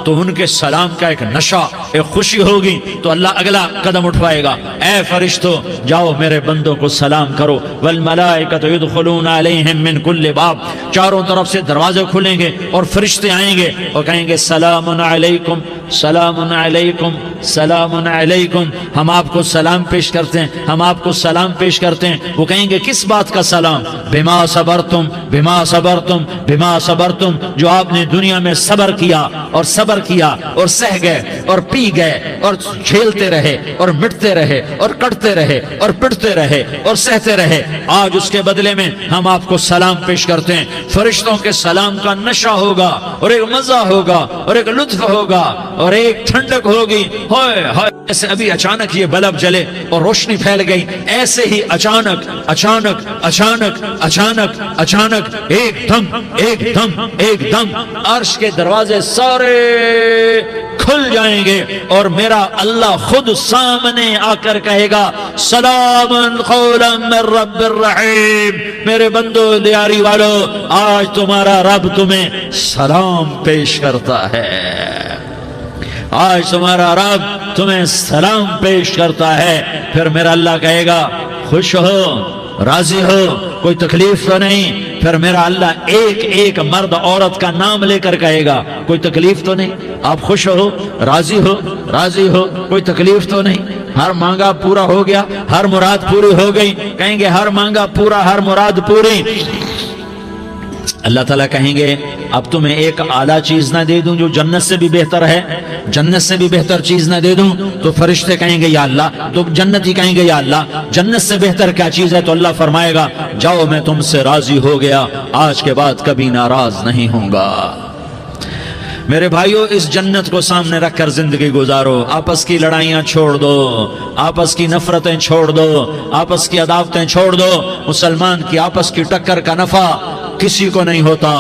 تو ان کے سلام کا ایک نشہ، ایک خوشی ہوگی، تو اللہ اگلا قدم اٹھوائے گا، اے فرشتو جاؤ میرے بندوں کو سلام کرو۔ والملائکۃ یدخلون علیہم من کل باب، چاروں طرف سے دروازے کھلیں گے اور فرشتے آئیں گے اور کہیں گے سلام علیکم سلام علیکم سلام علیکم، ہم آپ کو سلام پیش کرتے ہیں، ہم آپ کو سلام پیش کرتے ہیں۔ وہ کہیں گے کس بات کا سلام؟ بما صبرتم بما صبرتم بما صبرتم، جو آپ نے دنیا میں صبر کیا اور صبر کیا اور سہ گئے اور پی گئے اور جھیلتے رہے اور مٹتے رہے اور کٹتے رہے اور پٹتے رہے اور سہتے رہے، آج اس کے بدلے میں ہم آپ کو سلام پیش کرتے ہیں۔ فرشتوں کے سلام کا نشہ ہوگا اور ایک مزہ ہوگا اور ایک لطف ہوگا اور ایک ٹھنڈک ہوگی۔ ہائے ہائے، جیسے ابھی اچانک یہ بلب جلے اور روشنی پھیل گئی، ایسے ہی اچانک اچانک اچانک اچانک اچانک ایک دم ایک دم ایک دم عرش کے دروازے سارے کھل جائیں گے اور میرا اللہ خود سامنے آ کر کہے گا سلام قولا من رب الرحیم۔ میرے بندو دیاری والو، آج تمہارا رب تمہیں سلام پیش کرتا ہے، آج تمہارا رب تمہیں سلام پیش کرتا ہے۔ پھر میرا اللہ کہے گا خوش ہو، راضی ہو، کوئی تکلیف تو نہیں؟ پھر میرا اللہ ایک ایک مرد عورت کا نام لے کر کہے گا کوئی تکلیف تو نہیں؟ آپ خوش ہو، راضی ہو، راضی ہو، کوئی تکلیف تو نہیں؟ ہر مانگا پورا ہو گیا، ہر مراد پوری ہو گئی؟ کہیں گے ہر مانگا پورا، ہر مراد پوری۔ اللہ تعالیٰ کہیں گے اب تمہیں ایک اعلیٰ چیز نہ دے دوں جو جنت سے بھی بہتر ہے، جنت سے بھی بہتر چیز نہ دے دوں؟ تو فرشتے کہیں گے یا اللہ، تو جنتی کہیں گے یا اللہ جنت سے بہتر کیا چیز ہے؟ تو اللہ فرمائے گا جاؤ میں تم سے راضی ہو گیا، آج کے بعد کبھی ناراض نہیں ہوں گا۔ میرے بھائیو، اس جنت کو سامنے رکھ کر زندگی گزارو، آپس کی لڑائیاں چھوڑ دو، آپس کی نفرتیں چھوڑ دو، آپس کی عداوتیں چھوڑ دو۔ مسلمان کی آپس کی ٹکر کا نفع کسی کو نہیں ہوتا،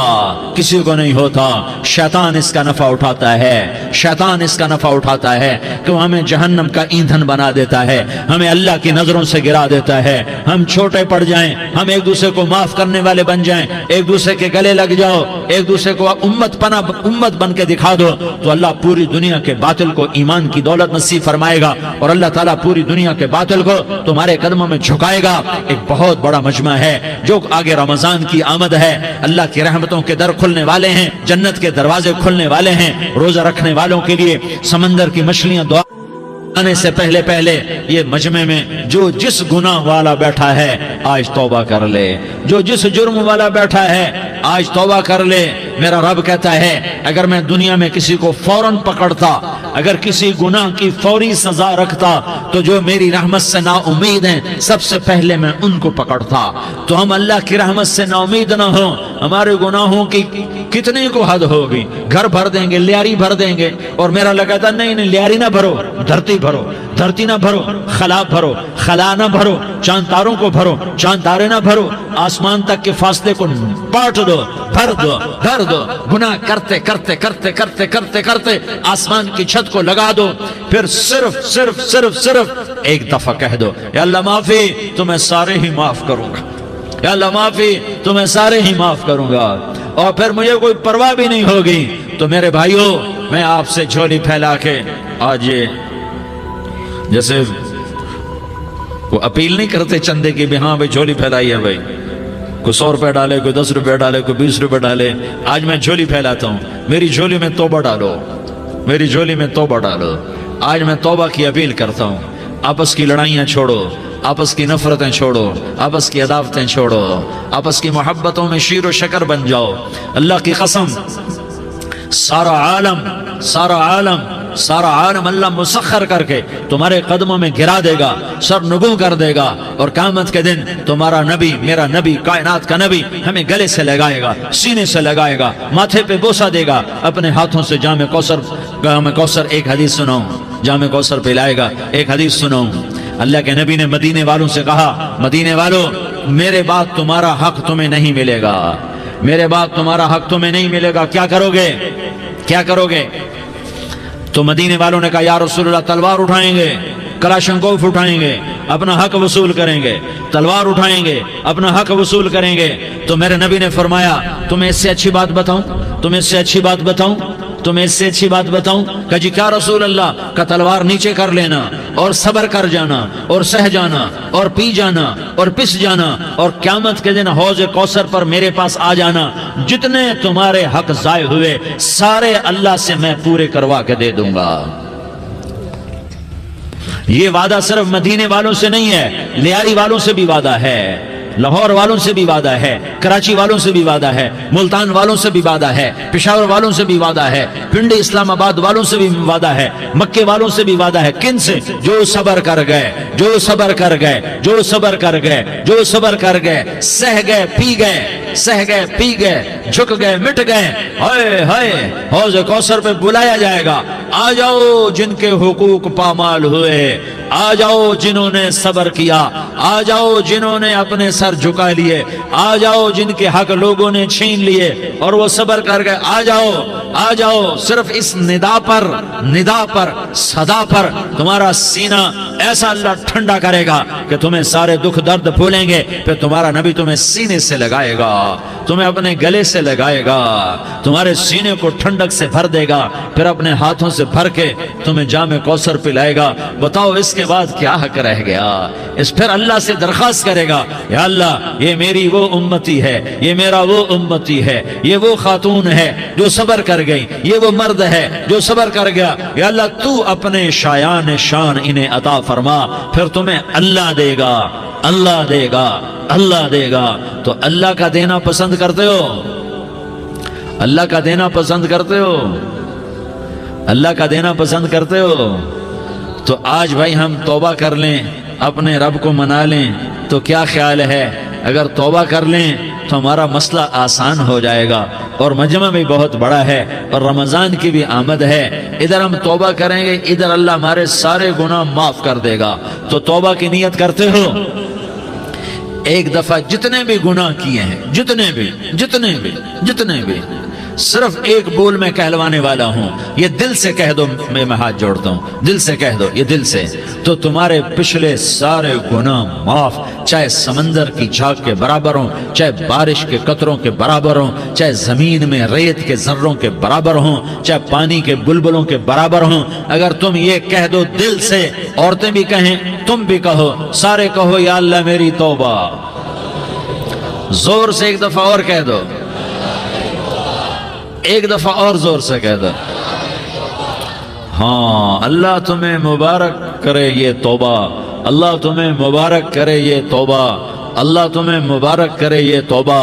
کسی کو نہیں ہوتا۔ شیطان اس کا نفع اٹھاتا ہے، شیطان اس کا نفع اٹھاتا ہے کہ وہ ہمیں جہنم کا ایندھن بنا دیتا ہے، ہمیں اللہ کی نظروں سے گرا دیتا ہے، ہم چھوٹے پڑ جائیں، ہم ایک دوسرے کو معاف کرنے والے بن جائیں، ایک دوسرے کے گلے لگ جاؤ، ایک دوسرے کو امت بن کے دکھا دو، تو اللہ پوری دنیا کے باطل کو ایمان کی دولت نصیب فرمائے گا، اور اللہ تعالیٰ پوری دنیا کے باطل کو تمہارے قدموں میں جھکائے گا۔ ایک بہت بڑا مجمع ہے جو آگے رمضان کی آمد ہے، اللہ کی رحمتوں کے در کھلنے والے ہیں، جنت کے دروازے کھلنے والے ہیں، روزہ رکھنے والوں کے لیے سمندر کی مچھلیاں دعا آنے سے پہلے یہ مجمع میں جو جس گناہ والا بیٹھا ہے آج توبہ کر لے، جو جس جرم والا بیٹھا ہے آج توبہ کر لے۔ میرا رب کہتا ہے اگر میں دنیا میں کسی کو فوراً پکڑتا، اگر کسی گناہ کی فوری سزا رکھتا، تو جو میری رحمت سے نا امید ہیں سب سے پہلے میں ان کو پکڑتا۔ تو ہم اللہ کی رحمت سے نا امید نہ ہوں، ہمارے گناہوں کی کتنی کو حد ہوگی، گھر بھر دیں گے، لیاری بھر دیں گے، اور میرا لگا تھا نہیں لیاری نہ بھرو، دھرتی بھرو، دھرتی نہ بھرو، خلا بھرو، خلا نہ بھرو، چاند تاروں کو بھرو، چاند تارے نہ بھرو، آسمان تک کے فاصلے کو پاٹ دو، بھر دو، بھر دو، گناہ کرتے کرتے کرتے کرتے کرتے کرتے آسمان کی چھت کو لگا دو، پھر صرف صرف صرف صرف ایک دفعہ کہہ دو یا اللہ معافی، تمہیں سارے ہی معاف کروں گا، یا اللہ معافی، تمہیں سارے ہی معاف کروں گا، اور پھر مجھے کوئی پرواہ بھی نہیں ہوگی۔ تو میرے بھائیوں، میں آپ سے جھولی پھیلا کے آج یہ جیسے وہ اپیل نہیں کرتے چندے کی بھی، ہاں بھائی جھولی پھیلائی ہے، بھائی کوئی 100 روپے ڈالے، کوئی 10 روپے ڈالے، کوئی 20 روپے ڈالے، آج میں جھولی پھیلاتا ہوں، میری جھولی میں توبہ ڈالو، میری جھولی میں توبہ ڈالو۔ آج میں توبہ کی اپیل کرتا ہوں، آپس کی لڑائیاں چھوڑو، آپس کی نفرتیں چھوڑو، آپس کی عداوتیں چھوڑو، آپس کی محبتوں میں شیر و شکر بن جاؤ۔ اللہ کی قسم، سارا عالم اللہ مسخر کر کے تمہارے قدموں میں گرا دے گا، سر نگوں کر دے گا، اور قیامت کے دن تمہارا نبی، میرا نبی، کائنات کا نبی ہمیں گلے سے لگائے گا، سینے سے لگائے گا، ماتھے پہ بوسہ دے گا، اپنے ہاتھوں سے جام کوثر ایک حدیث سناؤں، جام کوثر پلائے گا، ایک حدیث سناؤں۔ اللہ کے نبی نے مدینے والوں سے کہا، مدینے والوں میرے بعد تمہارا حق تمہیں نہیں ملے گا، میرے بعد تمہارا حق تمہیں نہیں ملے گا، کیا کرو گے، کیا کرو گے؟ تو مدینے والوں نے کہا یا رسول اللہ تلوار اٹھائیں گے، کلاشنکوف اٹھائیں گے، اپنا حق وصول کریں گے، تلوار اٹھائیں گے، اپنا حق وصول کریں گے۔ تو میرے نبی نے فرمایا تمہیں اس سے اچھی بات بتاؤں، تمہیں اس سے اچھی بات بتاؤں، تمہیں اس سے اچھی بات بتاؤں؟ کہ جی کیا رسول اللہ؟ کا تلوار نیچے کر لینا اور صبر کر جانا اور سہ جانا اور پی جانا اور پس جانا، اور قیامت کے دن حوض کوثر پر میرے پاس آ جانا، جتنے تمہارے حق ضائع ہوئے سارے اللہ سے میں پورے کروا کے دے دوں گا۔ یہ وعدہ صرف مدینے والوں سے نہیں ہے، لیاری والوں سے بھی وعدہ ہے، لاہور والوں سے بھی وعدہ ہے، کراچی والوں سے بھی وعدہ ہے، ملتان والوں سے بھی وعدہ ہے، پشاور والوں سے بھی وعدہ ہے، پنڈی اسلام آباد والوں سے بھی وعدہ ہے، مکے والوں سے بھی وعدہ ہے۔ کن سے؟ جو صبر کر گئے، جو صبر کر گئے، جو صبر کر گئے، جو صبر کر گئے، سہ گئے، پی گئے، سہ گئے، پی گئے، جھک گئے، مٹ گئے، ہائے ہائے حوض کوثر پہ بلایا جائے گا، آ جاؤ جن کے حقوق پامال ہوئے، آ جاؤ جنہوں نے صبر کیا، آ جاؤ جنہوں نے اپنے سر جھکا لیے، آ جاؤ جن کے حق لوگوں نے چھین لیے اور وہ صبر کر گئے، آ جاؤ، آ جاؤ۔ صرف اس ندا پر صدا پر تمہارا سینہ ایسا اللہ ٹھنڈا کرے گا کہ تمہیں سارے دکھ درد بھولیں گے، پھر تمہارا نبی تمہیں سینے سے لگائے گا، تمہیں اپنے گلے سے لگائے گا، تمہارے سینے کو ٹھنڈک سے بھر دے گا، پھر اپنے ہاتھوں سے بھر کے تمہیں جام کوثر پلائے گا۔ بتاؤ اس کے بعد کیا حق رہ گیا؟ پھر اللہ سے درخواست کرے گا، یا اللہ یہ میری وہ امتی ہے، یہ میرا وہ امتی ہے، یہ وہ خاتون ہے جو صبر کر گئی، یہ وہ مرد ہے جو صبر کر گیا، یا اللہ تو اپنے شایان شان انہیں عطا فرما، پھر تمہیں اللہ دے گا، اللہ دے گا، اللہ دے گا۔ تو اللہ کا دینا پسند کرتے ہو؟ اللہ کا دینا پسند کرتے ہو؟ اللہ کا دینا پسند کرتے ہو؟ تو آج بھائی ہم توبہ کر لیں، اپنے رب کو منا لیں، تو کیا خیال ہے اگر توبہ کر لیں تو ہمارا مسئلہ آسان ہو جائے گا، اور مجمع بھی بہت بڑا ہے اور رمضان کی بھی آمد ہے، ادھر ہم توبہ کریں گے، ادھر اللہ ہمارے سارے گناہ معاف کر دے گا۔ تو توبہ کی نیت کرتے ہو؟ ایک دفعہ جتنے بھی گناہ کیے ہیں، جتنے بھی صرف ایک بول میں کہلوانے والا ہوں، یہ دل سے کہہ دو، میں ہاتھ جوڑتا ہوں، دل سے کہہ دو، یہ دل سے، تو تمہارے پچھلے سارے گناہ معاف، چاہے سمندر کی جھاگ کے برابر ہوں، چاہے بارش کے قطروں کے برابر ہوں، چاہے زمین میں ریت کے ذروں کے برابر ہوں، چاہے پانی کے بلبلوں کے برابر ہوں، اگر تم یہ کہہ دو دل سے، عورتیں بھی کہیں، تم بھی کہو، سارے کہو یا اللہ میری توبہ، زور سے ایک دفعہ اور کہہ دو، ایک دفعہ اور زور سے کہہ دو، ہاں اللہ تمہیں مبارک کرے یہ توبہ، اللہ تمہیں مبارک کرے یہ توبہ، اللہ تمہیں مبارک کرے یہ توبہ۔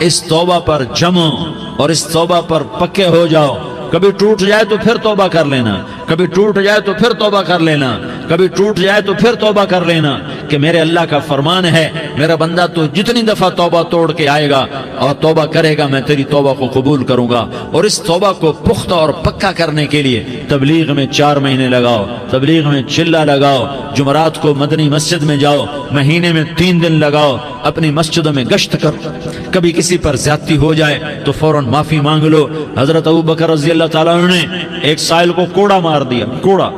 اس توبہ پر جمو اور اس توبہ پر پکے ہو جاؤ، کبھی ٹوٹ جائے تو پھر توبہ کر لینا، کبھی ٹوٹ جائے تو پھر توبہ کر لینا، کبھی ٹوٹ جائے تو پھر توبہ کر لینا، کہ میرے اللہ کا فرمان ہے میرا بندہ تو جتنی دفعہ توبہ توڑ کے آئے گا اور توبہ کرے گا میں تیری توبہ کو قبول کروں گا۔ اور اس توبہ کو پختہ اور پکا کرنے کے لیے تبلیغ میں 4 مہینے لگاؤ، تبلیغ میں چلہ لگاؤ، جمعرات کو مدنی مسجد میں جاؤ، مہینے میں 3 دن لگاؤ، اپنی مسجدوں میں گشت کرو، کبھی کسی پر زیادتی ہو جائے تو فوراً معافی مانگ لو۔ حضرت ابوبکر رضی اللہ تعالیٰ عنہ نے ایک سائل کو کوڑا مار دیا، کوڑا،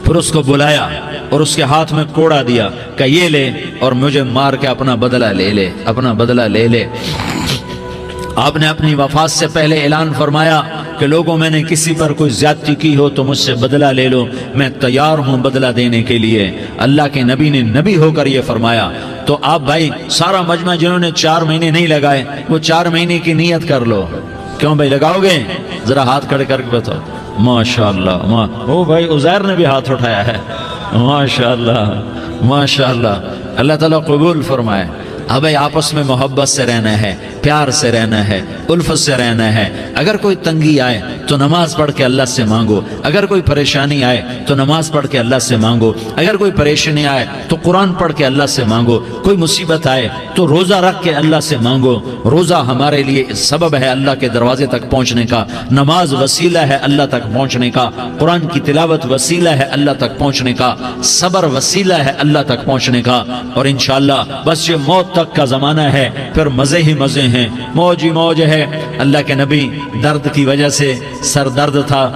پھر اس کو بلایا اور اس کے ہاتھ میں کوڑا دیا کہ یہ لے اور مجھے مار کے اپنا بدلہ لے لے، اپنا بدلہ لے لے۔ آپ نے اپنی وفات سے پہلے اعلان فرمایا کہ لوگوں میں نے کسی پر کوئی زیادتی کی ہو تو مجھ سے بدلہ لے لو، میں تیار ہوں بدلہ دینے کے لیے۔ اللہ کے نبی نے نبی ہو کر یہ فرمایا۔ تو آپ بھائی سارا مجمع جنہوں نے 4 مہینے نہیں لگائے وہ 4 مہینے کی نیت کر لو۔ کیوں بھائی لگاؤ گے؟ ذرا ہاتھ کھڑے کر کے بتاؤ۔ ماشاءاللہ، وہ بھائی عزیر نے بھی ہاتھ اٹھایا ہے، ماشاءاللہ ماشاءاللہ، اللہ تعالیٰ قبول فرمائے۔ اب آپس میں محبت سے رہنا ہے، پیار سے رہنا ہے، الفت سے رہنا ہے۔ اگر کوئی تنگی آئے تو نماز پڑھ کے اللہ سے مانگو، اگر کوئی پریشانی آئے تو نماز پڑھ کے اللہ سے مانگو، اگر کوئی پریشانی آئے تو قرآن پڑھ کے اللہ سے مانگو، کوئی مصیبت آئے تو روزہ رکھ کے اللہ سے مانگو۔ روزہ ہمارے لیے سبب ہے اللہ کے دروازے تک پہنچنے کا، نماز وسیلہ ہے اللہ تک پہنچنے کا، قرآن کی تلاوت وسیلہ ہے اللہ تک پہنچنے کا، صبر وسیلہ ہے اللہ تک پہنچنے کا۔ اور انشاءاللہ بس یہ موت تک کا زمانہ ہے، پھر مزے ہی مزے ہیں، موج ہی موج ہے۔ اللہ کے نبی درد کی وجہ سے سر درد تھا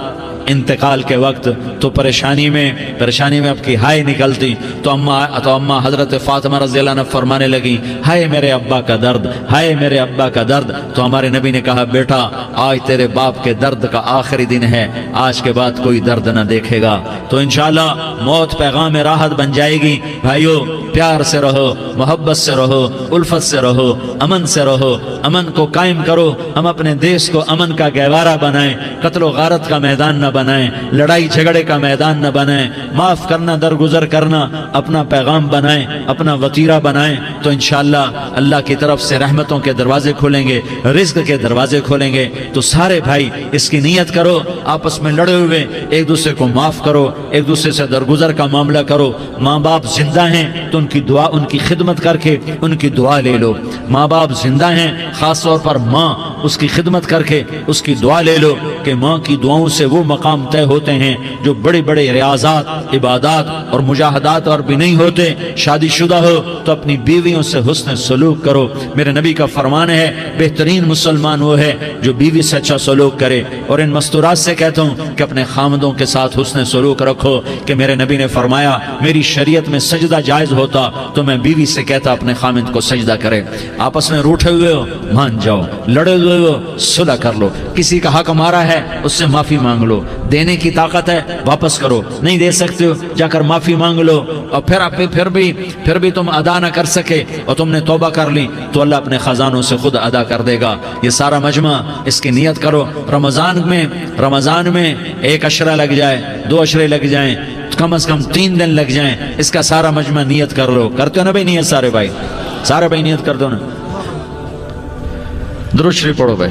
انتقال کے وقت، تو پریشانی میں اب کی ہائے نکلتی تو اماں حضرت فاطمہ رضی اللہ عنہ فرمانے لگی، ہائے میرے ابا کا درد، ہائے میرے ابا کا درد۔ تو ہمارے نبی نے کہا، بیٹا آج تیرے باپ کے درد کا آخری دن ہے، آج کے بعد کوئی درد نہ دیکھے گا۔ تو انشاءاللہ موت پیغام راحت بن جائے گی۔ بھائیو پیار سے رہو، محبت سے رہو، الفت سے رہو، امن سے رہو، امن کو قائم کرو۔ ہم اپنے دیش کو امن کا گہوارہ بنائیں، قتل و غارت کا میدان نہ بنائیں، لڑائی جھگڑے کا میدان نہ بنائیں، معاف کرنا درگزر کرنا اپنا پیغام بنائیں، اپنا وتیرہ بنائیں۔ تو انشاءاللہ اللہ کی طرف سے رحمتوں کے دروازے کھولیں گے، رزق کے دروازے کھولیں گے۔ تو سارے بھائی اس کی نیت کرو، آپس میں لڑے ہوئے ایک دوسرے کو معاف کرو، ایک دوسرے سے درگزر کا معاملہ کرو۔ ماں باپ زندہ ہیں تو ان کی دعا، ان کی خدمت کر کے ان کی دعا لے لو۔ ماں باپ زندہ ہیں، خاص طور پر ماں، اس کی خدمت کر کے اس کی دعا لے لو، کہ ماں کی دعاؤں سے وہ مقام طے ہوتے ہیں جو بڑے بڑے ریاضات، عبادات اور مجاہدات اور بھی نہیں ہوتے۔ شادی شدہ ہو تو اپنی بیویوں سے حسن سلوک کرو۔ میرے نبی کا فرمان ہے، بہترین مسلمان وہ ہے جو بیوی سے اچھا سلوک کرے۔ اور ان مستورات سے کہتا ہوں کہ اپنے خامدوں کے ساتھ حسن سلوک رکھو، کہ میرے نبی نے فرمایا میری شریعت میں سجدہ جائز ہوتا تو میں بیوی سے کہتا اپنے خامد کو سجدہ کرے۔ آپس میں روٹھے ہوئے ہو مان جاؤ، لڑے ہوئے ہو صلح کر لو، کسی کا حق مارا ہے اس سے معافی مانگ لو، دینے کی طاقت ہے واپس کرو، نہیں دے سکتے ہو جا کر معافی مانگ لو۔ اور پھر بھی تم ادا نہ کر سکے اور تم نے توبہ کر لی تو اللہ اپنے خزانوں سے خود ادا کر دے گا۔ یہ سارا مجمع اس کی نیت کرو۔ رمضان میں 1 عشرہ لگ جائے، 2 عشرے لگ جائیں، کم از کم 3 دن لگ جائیں، اس کا سارا مجمع نیت کر لو۔ کرتے ہو نا بھائی نیت؟ سارے بھائی نیت کر دو نا۔ درود شریف پڑھو بھائی۔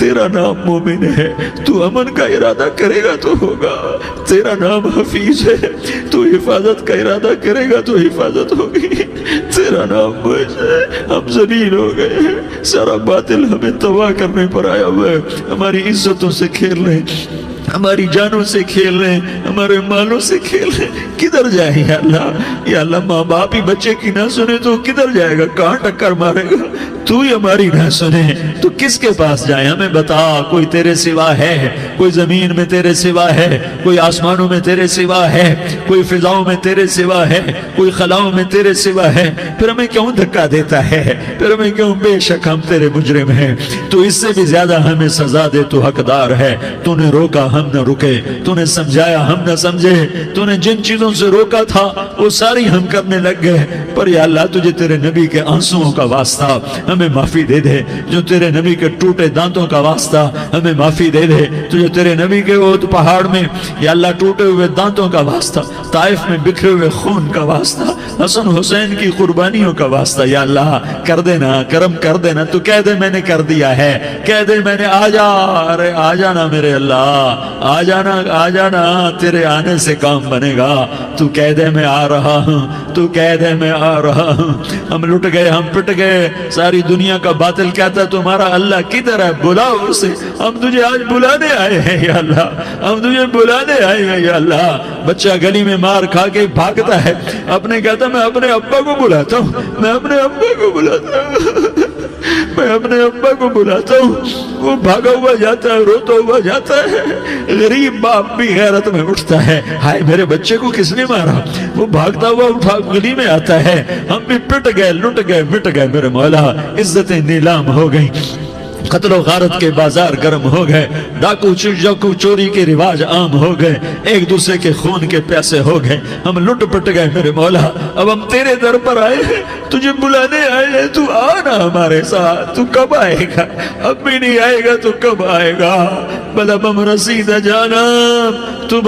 تیرا نام مومن ہے، تو امن کا ارادہ کرے گا تو ہوگا، تیرا نام حفیظ ہے، تو حفاظت کا ارادہ کرے گا تو حفاظت ہوگی، تیرا نام معز ہے۔ ہم ذلیل ہو گئے ہیں، سارا باطل ہمیں تباہ کرنے پر آیا ہوا ہے، ہماری عزتوں سے کھیل رہے ہیں، ہماری جانوں سے کھیل رہے ہیں، ہمارے مالوں سے کھیل رہے ہیں۔ کدھر جائے یا اللہ؟ یا اللہ ماں باپ ہی بچے کی نہ سنے تو کدھر جائے گا؟ کہاں ٹکر مارے گا؟ تو ہی ہماری نہ سنے تو کس کے پاس جائے؟ ہمیں بتا، کوئی تیرے سوا ہے؟ کوئی زمین میں تیرے سوا ہے؟ کوئی آسمانوں میں تیرے سوا ہے؟ کوئی فضاؤں میں تیرے سوا ہے؟ کوئی خلاؤں میں تیرے سوا ہے؟ پھر ہمیں کیوں دھکا دیتا ہے؟ پھر ہمیں کیوں؟ بے شک ہم تیرے مجرم ہیں، تو اس سے بھی زیادہ ہمیں سزا دے، تو حقدار ہے۔ تو نے روکا ہم نہ رکے، تو نے سمجھایا ہم نہ سمجھے، تو نے جن چیزوں سے روکا تھا وہ ساری ہم کرنے لگ گئے۔ پر یا اللہ تجھے تیرے نبی کے آنسوؤں کا واسطہ ہمیں معافی دے دے، جو تیرے نبی کے ٹوٹے دانتوں کا واسطہ ہمیں معافی دے دے، تجھے تیرے نبی کے احد پہاڑ میں یا اللہ ٹوٹے ہوئے دانتوں کا واسطہ، طائف میں بکھرے ہوئے خون کا واسطہ، حسن حسین کی قربانیوں کا واسطہ یا اللہ کر دینا، کرم کر دینا۔ تو کہہ دے میں نے کر دیا ہے، کہہ دے میں نے، آ جا، ارے آ جانا میرے اللہ، آ جانا، آ جانا، تیرے آنے سے کام بنے گا۔ تو کہہ دے میں آ رہا ہوں، تو کہہ دے میں آ رہا ہوں۔ ہم لٹ گئے، ہم پٹ گئے، ساری دنیا کا باطل کہتا ہے تمہارا اللہ کدھر ہے؟ بلاؤ اسے، ہم تجھے آج بلانے آئے ہیں یا اللہ، ہم تجھے بلانے آئے ہیں یا اللہ۔ بچہ گلی میں مار کھا کے بھاگتا ہے، اپنے کہتا میں اپنے ابا کو بلاتا ہوں، میں اپنے ابا کو بلاتا ہوں، میں اپنے ابا کو بلاتا ہوں، وہ بھاگا ہوا جاتا ہے، روتا ہوا جاتا ہے۔ غریب باپ بھی غیرت میں اٹھتا ہے، ہائے میرے بچے کو کس نے مارا؟ وہ بھاگتا ہوا اٹھا گلی میں آتا ہے، ہم بھی پٹ گئے، لٹ گئے، مٹ گئے میرے مولا، عزتیں نیلام ہو گئی، قتل و غارت کے بازار گرم ہو گئے، ڈاکو چوری کے رواج عام ہو گئے، ایک دوسرے کے خون کے پیاسے ہو گئے، ہم لٹ پٹ گئے میرے مولا۔ اب ہم تیرے در پر آئے ہیں، تجھے بلانے آئے ہیں، تو آنا ہمارے ساتھ۔ تو کب آئے گا؟ اب بھی نہیں آئے گا تو کب آئے گا؟ بلبم رسید جانم تو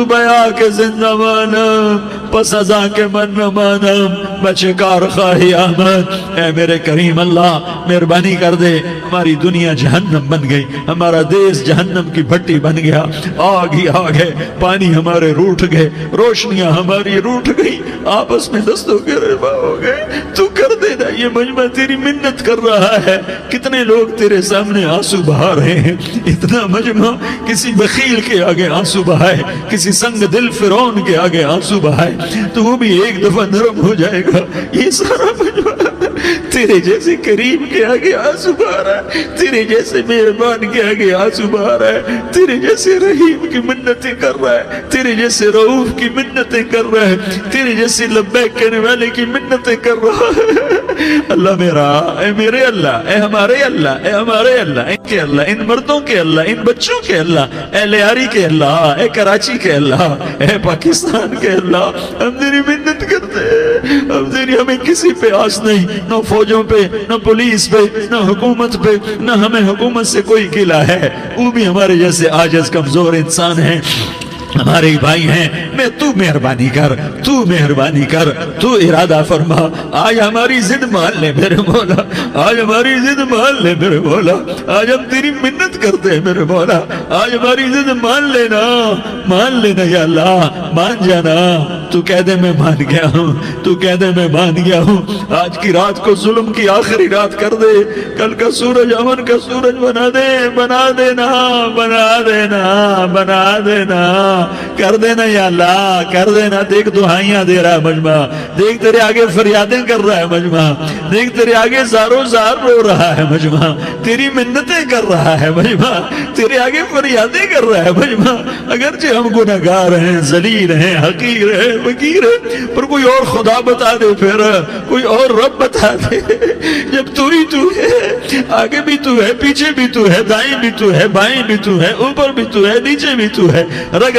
بیا کے زندہ مانم، پس ازاں کے من نہ مانم، بچے کار خواہی آمد۔ اے میرے کریم اللہ مہربانی کر دے، ہماری دنیا جہنم بن گئی، ہمارا دیس جہنم کی بھٹی بن گیا، آگ ہی آگ ہے، پانی ہمارے روٹھ گئے، روشنیاں ہماری روٹھ گئی، آپس میں دستوں کے ربا ہو گئے۔ تو کر دینا، یہ مجمع تیری منت کر رہا ہے۔ کتنے لوگ تیرے سامنے آنسو بہا رہے ہیں، اتنا مجمع کسی بخیل کے آگے آنسو بہائے، کسی سنگ دل فرعون کے آگے آنسو بہائے تو وہ بھی ایک دفعہ نرم ہو جائے گا۔ یہ سارا مجمع تیرے جیسے کریم کے آگے آنسو بہا رہا ہے، تیرے جیسے مہربان کے آگے آنسو بہا رہا ہے، تیرے جیسے رحیم کی منتیں کر رہا ہے، تیرے جیسے رؤوف کی منتیں کر رہا ہے، تیرے جیسے لبیک کہنے والے کی منتیں کر رہا ہے۔ اللہ میرا، اے میرے اللہ، اے ہمارے اللہ، اے ہمارے اللہ، ان کے اللہ، ان مردوں کے اللہ، ان بچوں کے اللہ، اے لیاری کے اللہ، اے کراچی کے اللہ، اے پاکستان کے اللہ، ہم تیری منت کرتے ہیں، ہمیں کسی پہ آس نہیں، نہ فوجوں پہ، نہ پولیس پہ، نہ حکومت پہ، نہ ہمیں حکومت سے کوئی گلہ ہے، وہ بھی ہمارے جیسے عاجز کمزور انسان ہیں، ہمارے بھائی ہیں۔ میں تو مہربانی کر، تو مہربانی کر، تو ارادہ فرما، آج ہماری ضد مان لے میرے مولا، آج ہماری ضد مان لے میرے مولا، آج ہم تیری منت کرتے ہیں میرے مولا، آج ہماری ضد مان لینا یا اللہ، مان جانا۔ تو کہہ دے میں مان گیا ہوں، تو کہہ دے میں مان گیا ہوں۔ آج کی رات کو ظلم کی آخری رات کر دے، کل کا سورج امن کا سورج بنا دے، بنا دینا، بنا دینا، بنا دینا، کر دینا یا اللہ، کر دینا۔ دیکھ دعائیاں دے رہا ہے مجمع، دیکھ تیرے آگے فریادیں کر رہا ہے مجمع، دیکھ تیرے آگے زارو زار رو رہا ہے مجمع، تیری منتیں کر رہا ہے مجمع، تیرے آگے فریادیں کر رہا ہے مجمع۔ اگرچہ ہم گنہگار ہیں، ذلیل ہیں، حقیر ہیں، فقیر ہیں، پر کوئی اور خدا بتا دے، پھر کوئی اور رب بتا دے۔ جب تو ہی تو ہے، آگے بھی تو ہے، پیچھے بھی تو ہے، دائیں بھی تو ہے، بائیں بھی تو ہے، اوپر بھی تو ہے، نیچے بھی تو ہے، رگ